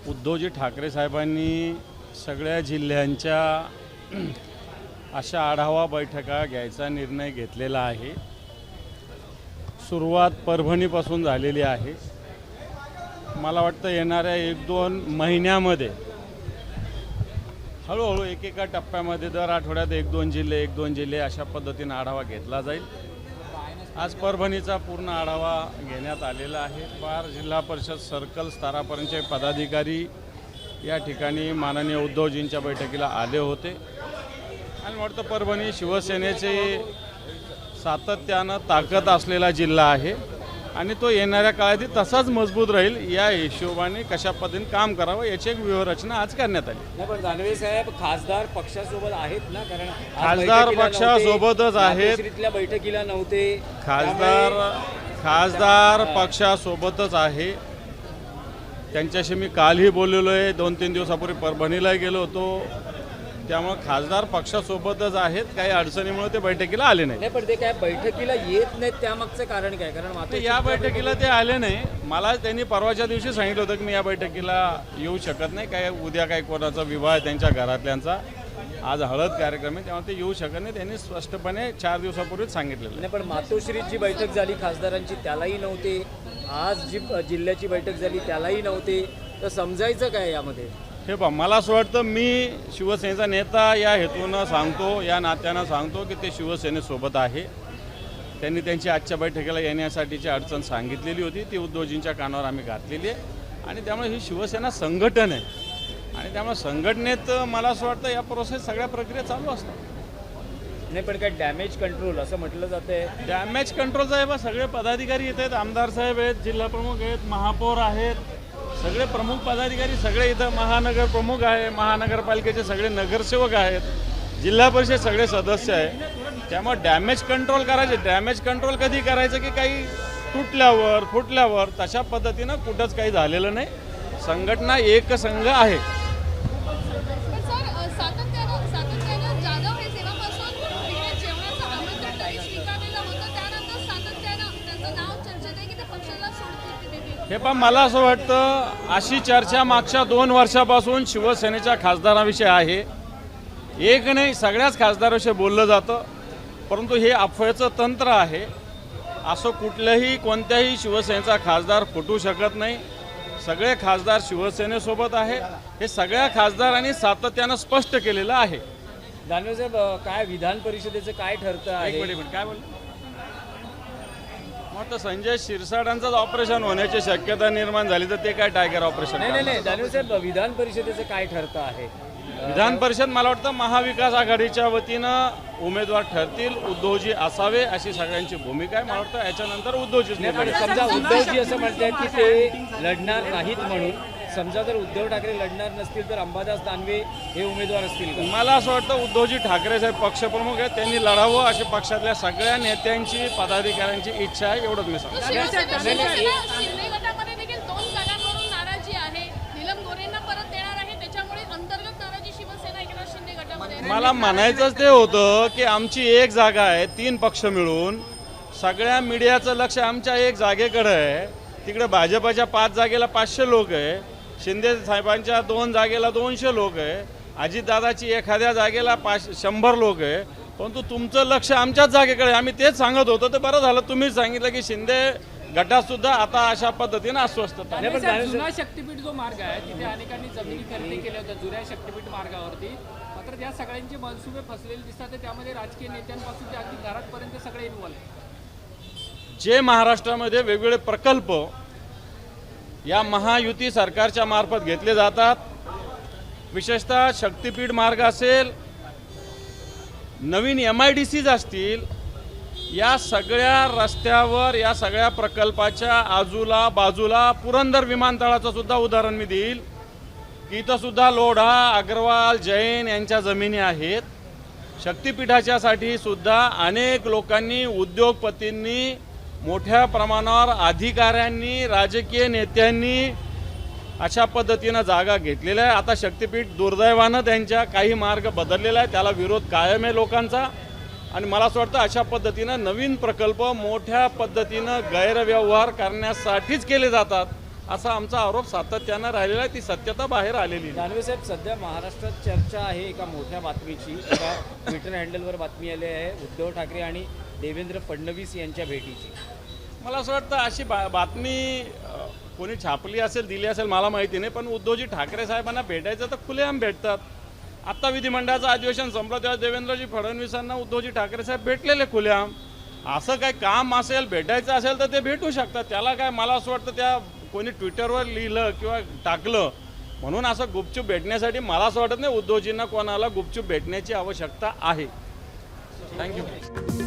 उद्धवजी ठाकरे साहेबांनी सगळ्या जिल्ह्यांच्या अशा आढावा बैठका घ्यायचा निर्णय घेतलेला आहे। सुरुवात परभणीपासून झालेली आहे। मला वाटतं येणाऱ्या 1-2 महिन्यामध्ये हळूहळू एकेका टप्प्यामध्ये दर आठवड्यात 1-2 जिल्हे अशा पद्धतीने आढावा घेतला जाईल। आज परभणीचा पूर्ण आढावा घेण्यात आलेला आहे। पार जिल्हा परिषद सर्कल स्तरापर्यंतचे पदाधिकारी या ठिकाणी माननीय उद्धवजींच्या बैठकीला आले होते आणि वाटतं परभणी शिवसेनेचे सातत्यानं ताकद असलेला जिल्हा आहे आणि तो येणाऱ्या काळात तसाच मजबूत राहील। या हिशोबाने कशा पद्धतीने काम करावं याची एक व्यूहरचना आज करण्यात आली। नाही पण दानवे साहेब खासदार पक्षासोबत आहेत ना, कारण खासदार पक्षासोबतच आहेत। इथल्या बैठकीला नव्हते खासदार पक्षासोबतच आहे। त्यांच्याशी मी कालही बोललेलो आहे, 2-3 दिवसापूर्वी परभणीला गेलो होतो। त्यामुळे खासदार पक्षासोबतच आहेत। काही अडचणीमुळे ते बैठकीला आले नाही। पण ते काय बैठकीला येत नाहीत त्यामागचं कारण काय? कारण या बैठकीला ते आले नाही। मला त्यांनी परवाच्या दिवशी सांगितलं होतं की मी या बैठकीला येऊ शकत नाही, काय उद्या काही कोणाचा विवाह आहे त्यांच्या घरातल्यांचा, आज हळद कार्यक्रम आहे, त्यामुळे ते येऊ शकत नाही। त्यांनी स्पष्टपणे 4 दिवसापूर्वीच सांगितलेलं नाही। पण मातोश्रीची बैठक झाली खासदारांची, त्यालाही नव्हते। आज जी जिल्ह्याची बैठक झाली त्यालाही नव्हते, तर समजायचं काय यामध्ये? हे पहा, मला असं वाटतं मी शिवसेनेचा नेता या हेतूनं सांगतो, या नात्यानं सांगतो की ते शिवसेनेसोबत आहे। त्यांनी त्यांची आजच्या बैठकीला येण्यासाठीची अडचण सांगितलेली होती, ती उद्धवजींच्या कानावर आम्ही घातलेली आहे आणि त्यामुळे ही शिवसेना संघटन आहे आणि त्यामुळे संघटनेत मला असं वाटतं या प्रोसेस सगळ्या प्रक्रिया चालू असतात। नाही पण काय डॅमेज कंट्रोल असं म्हटलं जातंय? डॅमेज कंट्रोलचा आहे बा, सगळे पदाधिकारी येत आहेत, आमदार साहेब आहेत, जिल्हा प्रमुख आहेत, महापौर आहेत, सगळे प्रमुख पदाधिकारी सगळे इथं, महानगर प्रमुख आहे, महानगरपालिकेचे सगळे नगरसेवक आहेत, जिल्हा परिषद सगळे सदस्य आहे। त्यामुळे डॅमेज कंट्रोल करायचे। डॅमेज कंट्रोल कधी करायचं की काही तुटल्यावर फुटल्यावर, तशा पद्धतीनं कुठंच काही झालेलं नाही। संघटना एक संघ आहे। हे पण मला असं वाटतं अशी चर्चा मागच्या 2 वर्षापासून शिवसेनेच्या खासदाराविषयी आहे। एक नाही, सगळ्याच खासदाराविषयी बोललं जातं, परंतु हे अफवेचं तंत्र आहे। असं कुठल्याही कोणत्याही शिवसेनेचा खासदार फुटू शकत नाही। सगळे खासदार शिवसेनेसोबत आहे, हे सगळ्या खासदारांनी सातत्यानं स्पष्ट केलेलं आहे। दानवे साहेब, काय विधान परिषदेचं काय ठरतं आहे? एक मिनिट, काय बोलले? मग संजय शिरसाटांचंच ऑपरेशन होण्याची शक्यता निर्माण झाली तर ते काय टायगर ऑपरेशन? नाही दानवे साहेब, विधान परिषदेचं काय ठरतं आहे? विधान परिषद मला वाटतं महाविकास आघाडीच्या वतीनं उमेदवार ठरतील, उद्धवजी असावे अशी सगळ्यांची भूमिका आहे। मला वाटतं याच्यानंतर उद्धवजीच नाही, पण समजा उद्धवजी असं म्हणतात की ते लढणार नाहीत म्हणून, समजा जर उद्धव ठाकरे लढणार नसतील तर अंबादास दानवे हे उमेदवार असतील का? मला असं वाटतं उद्धवजी ठाकरे साहेब पक्षप्रमुख आहेत, त्यांनी लढावं अशी पक्षातल्या सगळ्या नेत्यांची पदाधिकाऱ्यांची इच्छा आहे, एवढंच मी सांगतो। मला म्हणायचंच ते होतं की आमची एक जागा आहे, 3 पक्ष मिळून, सगळ्या मीडियाचं लक्ष आमच्या एक जागेकडे आहे। तिकडे भाजपच्या 5 जागेला 500 लोक आहे, शिंदे साहेबांच्या 2 जागेला 200 लोक आहे, अजितदादाची एखाद्या जागेला 100 लोक आहे, परंतु तुमचं लक्ष आमच्याच जागेकडे। आम्ही तेच सांगत होतो, ते बरं झालं तुम्हीच सांगितलं की शिंदे गटात सुद्धा आता अशा पद्धतीनं अस्वस्थता आहे। जुना शक्तीपीठ जो मार्ग आहे तिथे अनेकांनी जमिनी खरेदी केल्या होत्या जुन्या शक्तीपीठ मार्गावरती, मात्र त्या सगळ्यांचे मनसुबे फसलेले दिसतात। त्यामध्ये राजकीय नेत्यांपासून ते अगदी घरातपर्यंत सगळे इन्व्हॉल्व आहेत। जे महाराष्ट्रामध्ये वेगवेगळे प्रकल्प या महायुती सरकारच्या मार्फत घेतले जातात, विशेषतः शक्तीपीठ मार्ग असेल, नवीन MIDCs असतील, या सगळ्या रस्त्यावर, या सगळ्या प्रकल्पाच्या आजूला बाजूला पुरंदर विमानतळाचं सुद्धा उदाहरण मी देईल की इथं सुद्धा लोढा, अग्रवाल, जैन यांच्या जमिनी आहेत। शक्तीपीठाच्यासाठी सुद्धा अनेक लोकांनी, उद्योगपतींनी, मोठ्या प्रमाणावर अधिकाऱ्यांनी, राजकीय नेत्यांनी अशा पद्धतीनं जागा घेतलेल्या आहे। आता शक्तीपीठ दुर्दैवानं त्यांच्या काही मार्ग बदललेला आहे, त्याला विरोध कायम आहे लोकांचा आणि मला असं वाटतं अशा पद्धतीनं नवीन प्रकल्प मोठ्या पद्धतीनं गैरव्यवहार करण्यासाठीच केले जातात असा आमचा आरोप सातत्यानं राहिलेला आहे. ती सत्यता बाहेर आलेली नाही. दानवे साहेब, सध्या महाराष्ट्रात चर्चा आहे एका मोठ्या बातमीची. एका ट्विटर हँडलवर बातमी आली आहे उद्धव ठाकरे आणि देवेंद्र फडणवीस यांच्या भेटीची. मला असं वाटतं अशी बातमी कोणी छापली असेल, दिली असेल, मला माहिती नाही. पण उद्धवजी ठाकरे साहेबांना भेटायचं तर खुलेआम भेटतात. आत्ता विधिमंडळाचं अधिवेशन संपलं तेव्हा देवेंद्रजी फडणवीसांना उद्धवजी ठाकरे साहेब भेटलेले खुलेआम. असं काय काम असेल, भेटायचं असेल तर ते भेटू शकतात. त्याला काय, मला असं वाटतं त्या कोणी ट्विटरवर लिहिलं किंवा टाकलं म्हणून असं गुपचूप भेटण्यासाठी मला असं वाटत नाही उद्धवजींना कोणाला गुपचूप भेटण्याची आवश्यकता आहे. थँक्यू.